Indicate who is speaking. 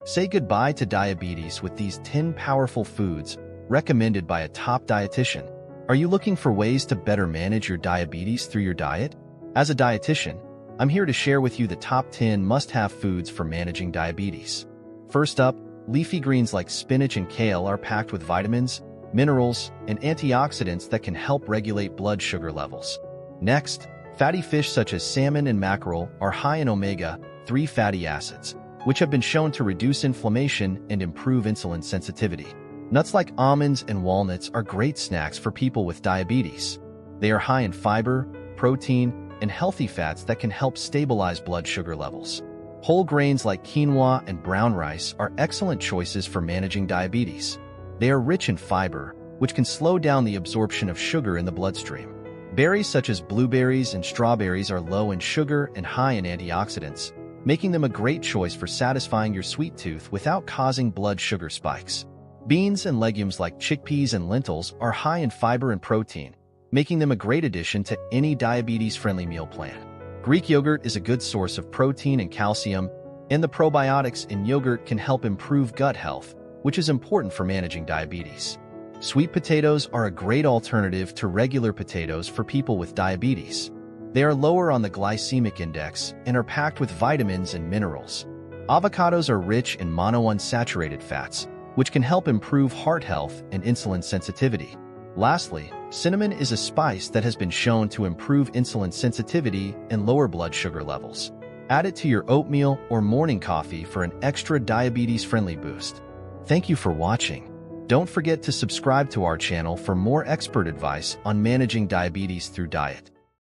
Speaker 1: Say goodbye to diabetes with these 10 powerful foods recommended by a top dietitian. Are you looking for ways to better manage your diabetes through your diet? As a dietitian, I'm here to share with you the top 10 must-have foods for managing diabetes. First up, leafy greens like spinach and kale are packed with vitamins, minerals, and antioxidants that can help regulate blood sugar levels. Next, fatty fish such as salmon and mackerel are high in omega-3 fatty acids, which have been shown to reduce inflammation and improve insulin sensitivity. Nuts like almonds and walnuts are great snacks for people with diabetes. They are high in fiber, protein, and healthy fats that can help stabilize blood sugar levels. Whole grains like quinoa and brown rice are excellent choices for managing diabetes. They are rich in fiber, which can slow down the absorption of sugar in the bloodstream. Berries such as blueberries and strawberries are low in sugar and high in antioxidants, making them a great choice for satisfying your sweet tooth without causing blood sugar spikes. Beans and legumes like chickpeas and lentils are high in fiber and protein, making them a great addition to any diabetes-friendly meal plan. Greek yogurt is a good source of protein and calcium, and the probiotics in yogurt can help improve gut health, which is important for managing diabetes. Sweet potatoes are a great alternative to regular potatoes for people with diabetes. They are lower on the glycemic index and are packed with vitamins and minerals. Avocados are rich in monounsaturated fats, which can help improve heart health and insulin sensitivity. Lastly, cinnamon is a spice that has been shown to improve insulin sensitivity and lower blood sugar levels. Add it to your oatmeal or morning coffee for an extra diabetes-friendly boost. Thank you for watching. Don't forget to subscribe to our channel for more expert advice on managing diabetes through diet.